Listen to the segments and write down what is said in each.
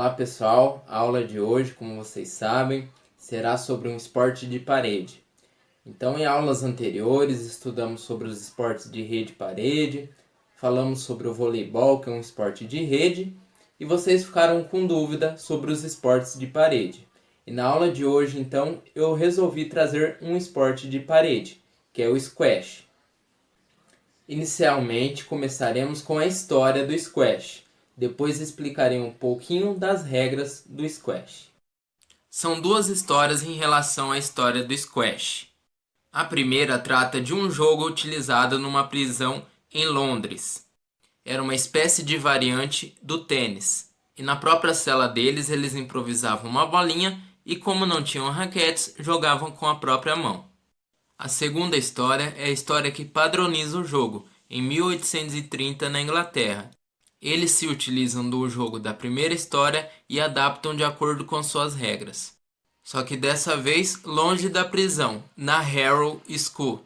Olá pessoal, a aula de hoje, como vocês sabem, será sobre um esporte de parede. Então, em aulas anteriores, estudamos sobre os esportes de rede e parede, falamos sobre o voleibol, que é um esporte de rede, e vocês ficaram com dúvida sobre os esportes de parede. E na aula de hoje, então, eu resolvi trazer um esporte de parede, que é o squash. Inicialmente, começaremos com a história do squash. Depois explicarei um pouquinho das regras do squash. São duas histórias em relação à história do squash. A primeira trata de um jogo utilizado numa prisão em Londres. Era uma espécie de variante do tênis. E na própria cela deles, eles improvisavam uma bolinha e, como não tinham raquetes, jogavam com a própria mão. A segunda história é a história que padroniza o jogo, em 1830 na Inglaterra. Eles se utilizam do jogo da primeira história e adaptam de acordo com suas regras. Só que dessa vez longe da prisão, na Harrow School.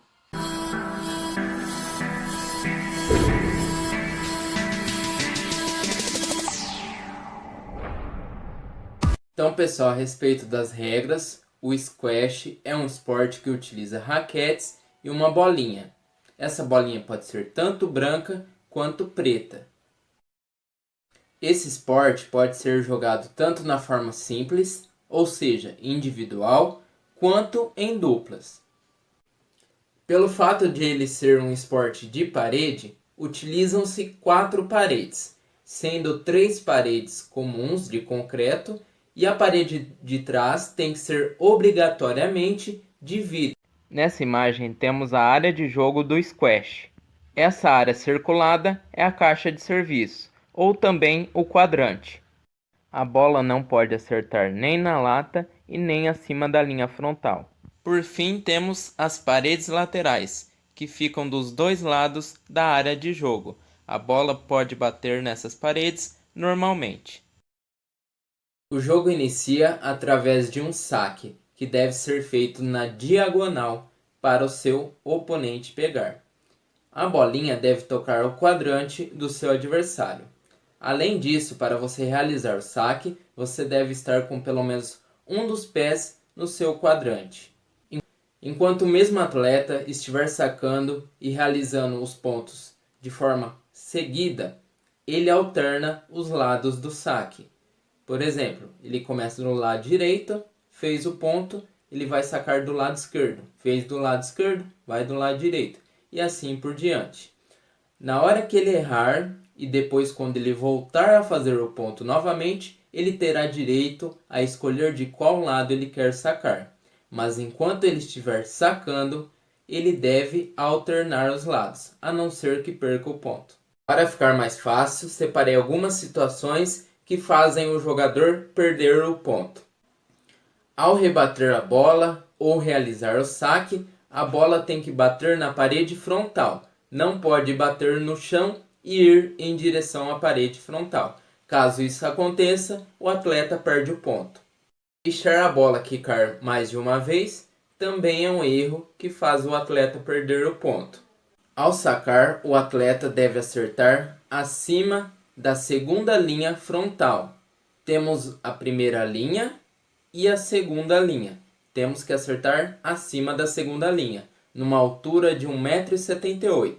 Então, pessoal, a respeito das regras, o squash é um esporte que utiliza raquetes e uma bolinha. Essa bolinha pode ser tanto branca quanto preta. Esse esporte pode ser jogado tanto na forma simples, ou seja, individual, quanto em duplas. Pelo fato de ele ser um esporte de parede, utilizam-se 4 paredes, sendo 3 paredes comuns de concreto e a parede de trás tem que ser obrigatoriamente de vidro. Nessa imagem temos a área de jogo do squash. Essa área circulada é a caixa de serviço, ou também o quadrante. A bola não pode acertar nem na lata e nem acima da linha frontal. Por fim, temos as paredes laterais, que ficam dos dois lados da área de jogo. A bola pode bater nessas paredes normalmente. O jogo inicia através de um saque, que deve ser feito na diagonal para o seu oponente pegar. A bolinha deve tocar o quadrante do seu adversário. Além disso, para você realizar o saque, você deve estar com pelo menos um dos pés no seu quadrante. Enquanto o mesmo atleta estiver sacando e realizando os pontos de forma seguida, ele alterna os lados do saque. Por exemplo, ele começa do lado direito, fez o ponto, ele vai sacar do lado esquerdo. Fez do lado esquerdo, vai do lado direito. E assim por diante. Na hora que ele errar, e depois quando ele voltar a fazer o ponto novamente, ele terá direito a escolher de qual lado ele quer sacar. Mas enquanto ele estiver sacando, ele deve alternar os lados, a não ser que perca o ponto. Para ficar mais fácil, separei algumas situações que fazem o jogador perder o ponto. Ao rebater a bola ou realizar o saque, a bola tem que bater na parede frontal. Não pode bater no chão e ir em direção à parede frontal. Caso isso aconteça, o atleta perde o ponto. Deixar a bola quicar mais de uma vez também é um erro que faz o atleta perder o ponto. Ao sacar, o atleta deve acertar acima da segunda linha frontal. Temos a primeira linha e a segunda linha. Temos que acertar acima da segunda linha, numa altura de 1,78 m.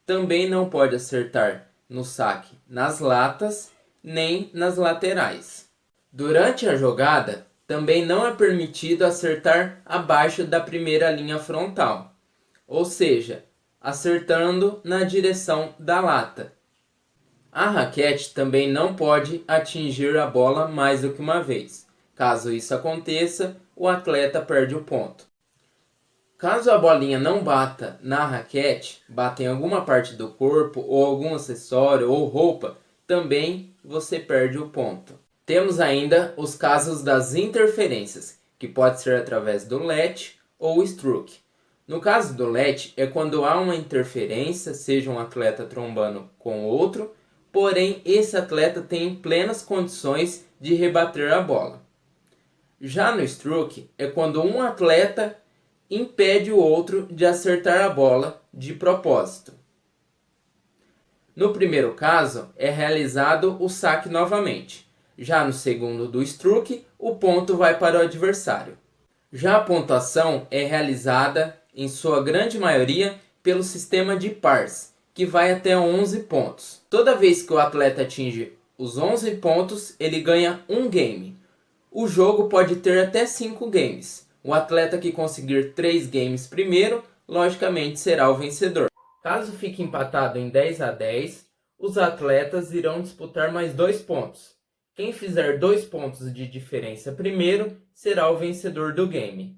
Também não pode acertar no saque nas latas nem nas laterais. Durante a jogada, também não é permitido acertar abaixo da primeira linha frontal, ou seja, acertando na direção da lata. A raquete também não pode atingir a bola mais do que uma vez. Caso isso aconteça, o atleta perde o ponto. Caso a bolinha não bata na raquete, bata em alguma parte do corpo ou algum acessório ou roupa, também você perde o ponto. Temos ainda os casos das interferências, que pode ser através do let ou stroke. No caso do let, é quando há uma interferência, seja um atleta trombando com outro, porém esse atleta tem plenas condições de rebater a bola. Já no stroke, é quando um atleta impede o outro de acertar a bola de propósito. No primeiro caso, é realizado o saque novamente. Já no segundo do Struck, o ponto vai para o adversário. Já a pontuação é realizada, em sua grande maioria, pelo sistema de pars, que vai até 11 pontos. Toda vez que o atleta atinge os 11 pontos, ele ganha um game. O jogo pode ter até 5 games. O atleta que conseguir 3 games primeiro, logicamente será o vencedor. Caso fique empatado em 10-10, os atletas irão disputar mais 2 pontos. Quem fizer 2 pontos de diferença primeiro será o vencedor do game.